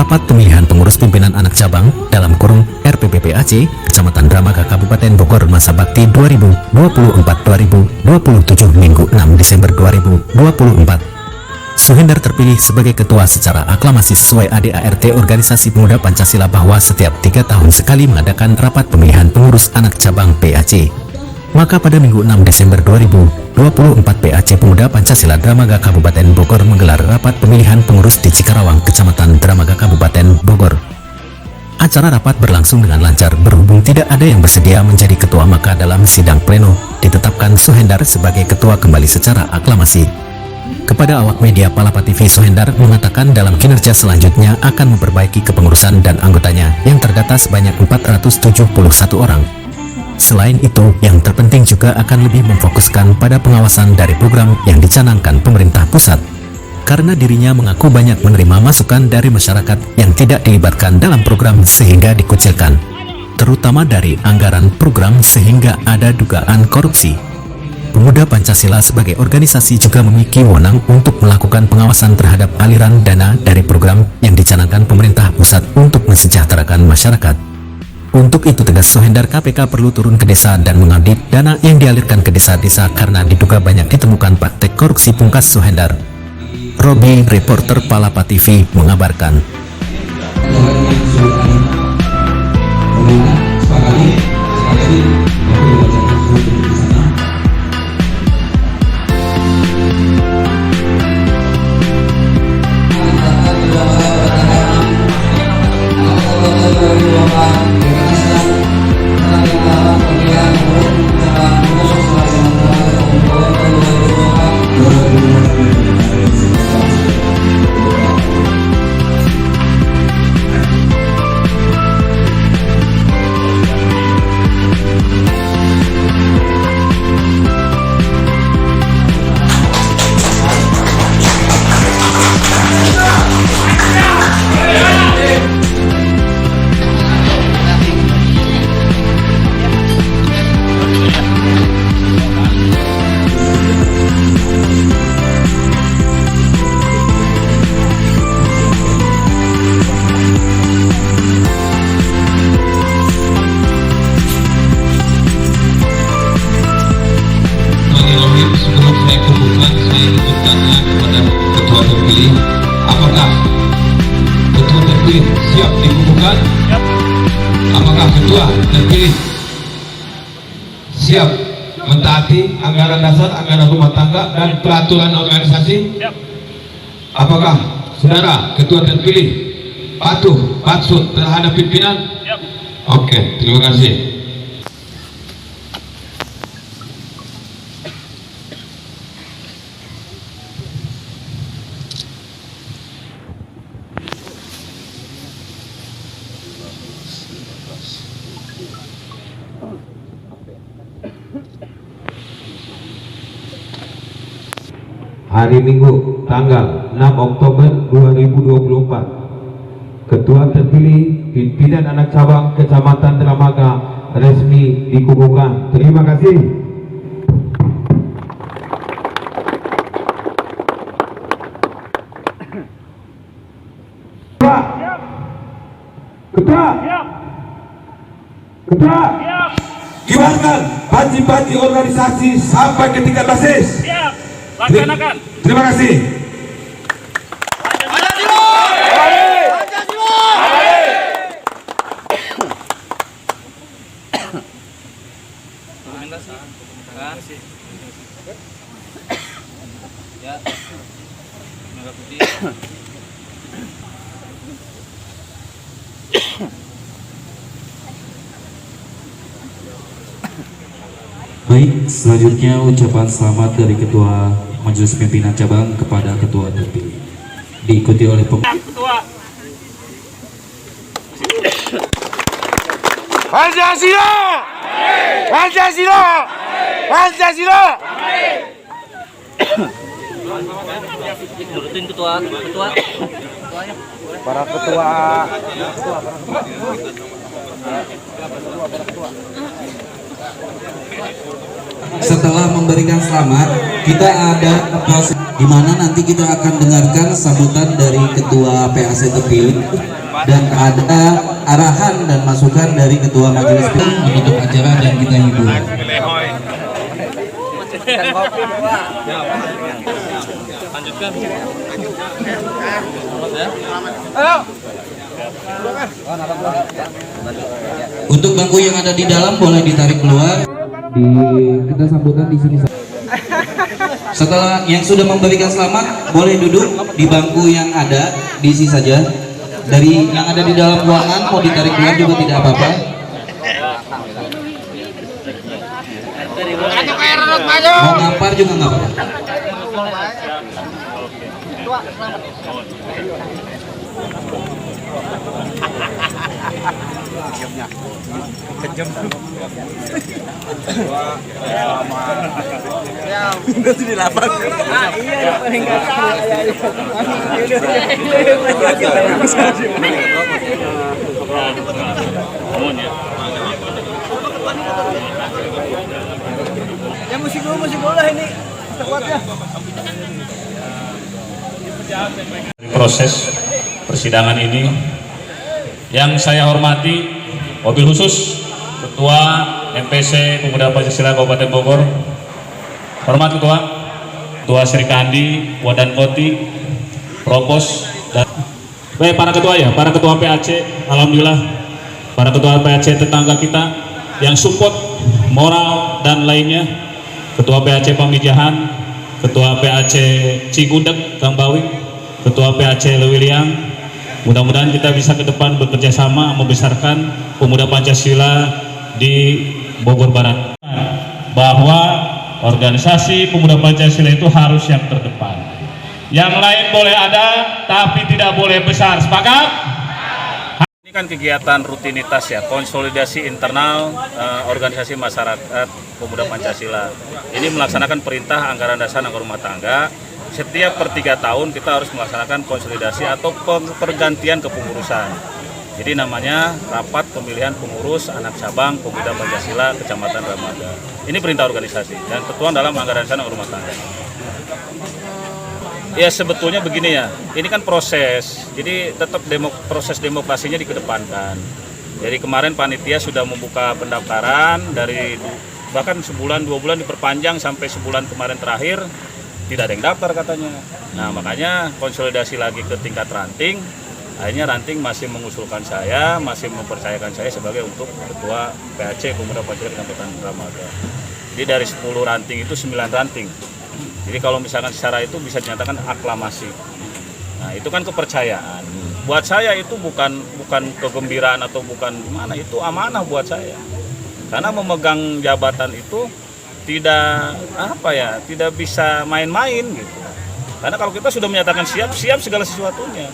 rapat pemilihan pengurus pimpinan anak cabang dalam kurung RPPP Aceh, Kecamatan Dramaga Kabupaten Bogor masa bakti 2024-2027 Minggu 6 Desember 2024. Suhendar terpilih sebagai ketua secara aklamasi sesuai ADART Organisasi Pemuda Pancasila bahwa setiap 3 tahun sekali mengadakan rapat pemilihan pengurus anak cabang PAC. Maka pada Minggu 6 Desember 2024 PAC Pemuda Pancasila Dramaga Kabupaten Bogor menggelar rapat pemilihan pengurus di Cikarawang, Kecamatan Dramaga Kabupaten Bogor. Acara rapat berlangsung dengan lancar berhubung tidak ada yang bersedia menjadi ketua, maka dalam sidang pleno ditetapkan Suhendar sebagai ketua kembali secara aklamasi. Kepada awak media Palapa TV, Suhendar mengatakan dalam kinerja selanjutnya akan memperbaiki kepengurusan dan anggotanya yang terdata sebanyak 471 orang. Selain itu, yang terpenting juga akan lebih memfokuskan pada pengawasan dari program yang dicanangkan pemerintah pusat. Karena dirinya mengaku banyak menerima masukan dari masyarakat yang tidak dilibatkan dalam program sehingga dikucilkan, terutama dari anggaran program sehingga ada dugaan korupsi. Pemuda Pancasila sebagai organisasi juga memiliki wewenang untuk melakukan pengawasan terhadap aliran dana dari program yang dicanangkan pemerintah pusat untuk mensejahterakan masyarakat. Untuk itu, tegas Suhendar, KPK perlu turun ke desa dan mengaudit dana yang dialirkan ke desa-desa karena diduga banyak ditemukan praktek korupsi, pungkas Suhendar. Robi, reporter Palapa TV, mengabarkan. Sebelum saya kukuhkan, saya ingin bertanya kepada ketua terpilih, apakah ketua terpilih siap dikukuhkan? Apakah ketua terpilih siap mentaati anggaran dasar, anggaran rumah tangga dan peraturan organisasi? Apakah saudara ketua terpilih patuh patut terhadap pimpinan? Oke, terima kasih. Hari Minggu tanggal 6 Oktober 2024, Ketua terpilih pimpinan anak cabang Kecamatan Dramaga resmi dikukuhkan. Terima kasih. Ketua, Ketua, kibarkan panji-panji organisasi sampai ke tingkat basis. Laksanakan. Terima kasih. Baik, selanjutnya ucapan selamat dari Ketua Majelis Pimpinan Cabang kepada Ketua terpilih, diikuti oleh Ketua. Pancasila! Pancasila! Pancasila! Nurutin ketua. Para ketua. setelah memberikan selamat, kita ada proses di mana nanti kita akan dengarkan sambutan dari Ketua PAC terpilih dan ada arahan dan masukan dari Ketua Majelis menutup acara dan kita hibur. Untuk bangku yang ada di dalam boleh ditarik keluar. Kita sambutan di sini. Setelah yang sudah memberikan selamat boleh duduk di bangku yang ada diisi saja. Dari yang ada di dalam ruangan mau ditarik keluar juga tidak apa-apa. Mau ngampar juga nggak apa-apa. Ya musik dulu lah ini. Kuatnya. Proses persidangan ini yang saya hormati, wabil khusus Ketua MPC Pemuda Pancasila Kabupaten Bogor, hormat Ketua Serikandi, Wadan Koti, Propos, dan para ketua ya, para ketua PAC, alhamdulillah, para ketua PAC tetangga kita yang support moral dan lainnya, Ketua PAC Pamijahan, Ketua PAC Cigudeg, Kang Bawing, Ketua PAC Lewiliang. Mudah-mudahan kita bisa ke depan bekerja sama membesarkan pemuda Pancasila di Bogor Barat. Bahwa organisasi pemuda Pancasila itu harus yang terdepan. Yang lain boleh ada, tapi tidak boleh besar. Sepakat? Ini kan kegiatan rutinitas ya, konsolidasi internal organisasi masyarakat pemuda Pancasila. Ini melaksanakan perintah anggaran dasar anggaran rumah tangga. Setiap per 3 tahun kita harus melaksanakan konsolidasi atau pergantian kepengurusan. Jadi namanya rapat pemilihan pengurus anak cabang pemuda Pancasila Kecamatan Ramadan. Ini perintah organisasi dan ketuaan dalam anggaran dasar rumah tangga. Ya sebetulnya begini ya, ini kan proses, jadi tetap proses demokrasinya dikedepankan. Jadi kemarin panitia sudah membuka pendaftaran dari bahkan sebulan 2 bulan diperpanjang sampai sebulan kemarin terakhir. Tidak ada yang daftar katanya. Nah makanya konsolidasi lagi ke tingkat ranting. Akhirnya ranting masih mengusulkan saya, masih mempercayakan saya sebagai untuk ketua PAC Pemuda Pancasila Kecamatan Ramadan. Jadi dari 10 ranting itu 9 ranting. Jadi kalau misalkan secara itu bisa dinyatakan aklamasi. Nah itu kan kepercayaan. Buat saya itu bukan kegembiraan atau bukan gimana, itu amanah buat saya. Karena memegang jabatan itu tidak tidak bisa main-main gitu. Karena kalau kita sudah menyatakan siap segala sesuatunya,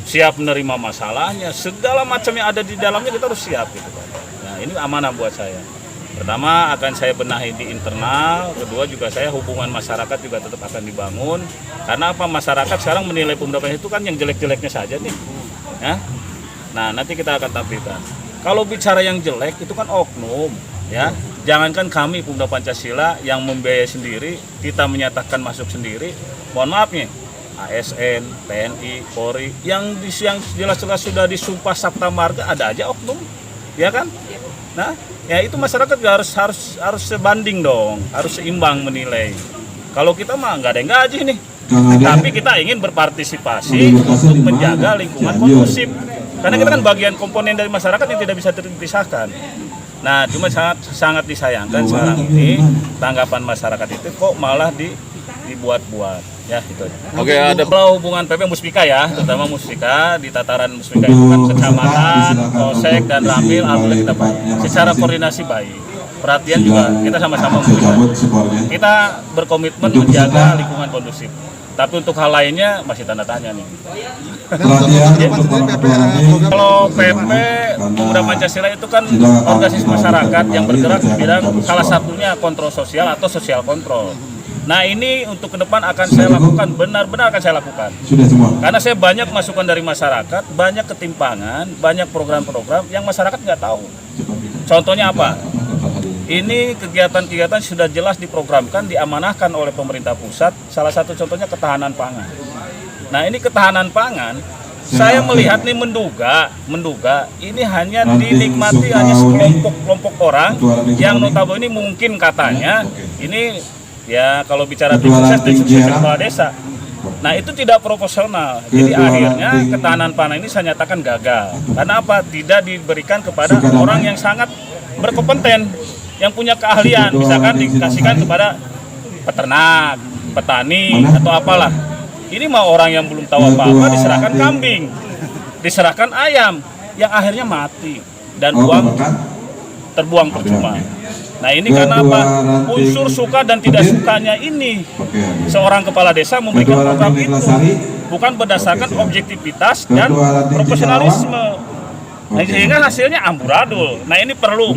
siap menerima masalahnya, segala macam yang ada di dalamnya kita harus siap gitu kan. Nah ini amanah buat saya. Pertama akan saya benahi di internal, kedua juga saya hubungan masyarakat juga tetap akan dibangun. Karena apa, masyarakat sekarang menilai pemuda Pancasila itu kan yang jelek-jeleknya saja nih, ya. Nah nanti kita akan tampilkan. Kalau bicara yang jelek itu kan oknum, ya. Jangankan kami pemuda Pancasila yang membiayai sendiri, kita menyatakan masuk sendiri, mohon maaf nih, ASN, TNI, Polri, yang jelas-jelas sudah disumpah Sabta Marga ada aja oknum, ya kan? Nah, ya itu masyarakat juga harus sebanding dong, harus seimbang menilai. Kalau kita mah nggak ada yang gaji nih, tapi kita ingin berpartisipasi untuk menjaga lingkungan kondusif, karena kita kan bagian komponen dari masyarakat yang tidak bisa terpisahkan. Nah, cuma sangat disayangkan sekarang ini tanggapan masyarakat itu kok malah dibuat-buat, ya itu. Oke, ada hubungan PP Muspika ya, terutama Muspika di tataran Muspika itu kan kecamatan, Polsek dan Ramil, alhamdulillah kita baik. Secara koordinasi baik, perhatian juga kita sama-sama kita berkomitmen menjaga lingkungan kondusif. Tapi untuk hal lainnya masih tanda tanya nih. Kalau PP Pemuda Pancasila itu kan organisasi masyarakat yang bergerak di bidang salah satunya kontrol sosial atau sosial kontrol. Nah ini untuk ke depan akan saya lakukan, benar-benar akan saya lakukan. Karena saya banyak masukan dari masyarakat, banyak ketimpangan, banyak program-program yang masyarakat nggak tahu. Contohnya apa? ini kegiatan-kegiatan sudah jelas diprogramkan, diamanahkan oleh pemerintah pusat. Salah satu contohnya ketahanan pangan. Nah, ini ketahanan pangan, saya melihat nih menduga ini hanya dinikmati hanya sekelompok orang yang notabene mungkin katanya ini ya kalau bicara tim sukses kepala desa. Nah, itu tidak proporsional. Jadi akhirnya ketahanan pangan ini saya nyatakan gagal. Karena apa? Tidak diberikan kepada orang yang sangat berkompeten, yang punya keahlian, misalkan dikasihkan kepada peternak, petani atau apalah. Ini mah orang yang belum tahu apa-apa diserahkan kambing, diserahkan ayam, yang akhirnya mati dan uang terbuang percuma. Nah, ini karena apa? Unsur suka dan tidak sukanya ini seorang kepala desa memberikan program itu bukan berdasarkan objektivitas dan profesionalisme. Nah, sehingga hasilnya amburadul. Nah, ini perlu.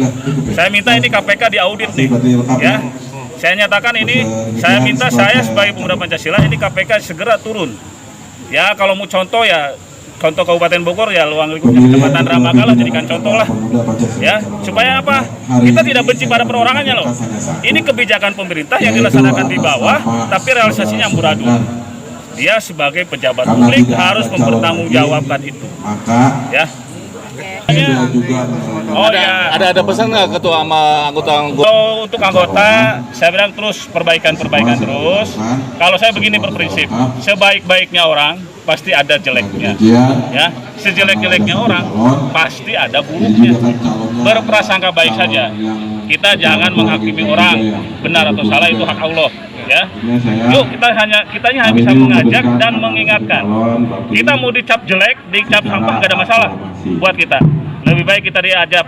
Saya minta ini KPK diaudit nih, ya. Saya nyatakan ini, saya minta saya sebagai pemuda Pancasila ini KPK segera turun. Ya, kalau mau contoh ya, contoh Kabupaten Bogor ya, luang lingkup Kecamatan Ramaga lah jadikan contoh lah. Ya, supaya apa? Kita tidak benci pada perorangannya loh. Ini kebijakan pemerintah yang dilaksanakan di bawah, tapi realisasinya amburadul. Dia sebagai pejabat publik harus mempertanggungjawabkan itu. Ya. Oh ya, ada pesan nggak ketua sama anggota? Untuk anggota, saya bilang terus perbaikan terus. Kalau saya begini berprinsip, sebaik-baiknya orang pasti ada jeleknya, ya. Sejelek-jeleknya orang pasti ada buruknya. Berprasangka baik saja. Kita jangan menghakimi orang benar atau salah, itu hak Allah, ya. Yuk kitanya hanya bisa mengajak dan mengingatkan. Kita mau dicap jelek, dicap sampah nggak ada masalah buat kita. Lebih baik kita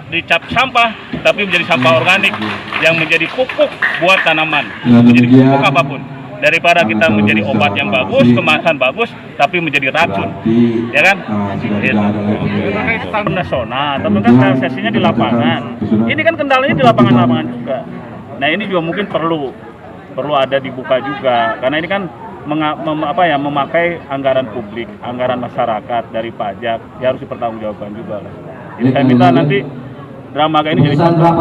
dicap sampah, tapi menjadi sampah organik yang menjadi pupuk buat tanaman, menjadi pupuk apapun. Daripada kita menjadi obat yang bagus, kemasan bagus, tapi menjadi racun, ya kan? Nasional, tapi kan realisasinya di lapangan. Ini kan kendalanya di lapangan juga. Nah, ini juga mungkin perlu ada dibuka juga, karena ini kan memakai anggaran publik, anggaran masyarakat dari pajak, ya harus dipertanggungjawabkan juga lah. Jadi saya minta nanti Ramaga ini jadi contoh.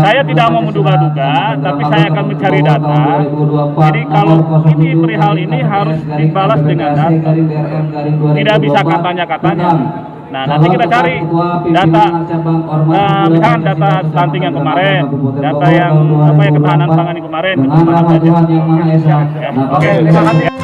Saya tidak mau menduga-duga, tapi saya akan mencari data. Jadi kalau ini perihal ini harus dibalas dengan data. Tidak bisa katanya. Nah, nanti kita cari data, misalkan data stunting yang kemarin, data yang ketahanan pangan yang kemarin, kemana saja. Oke, terima kasih.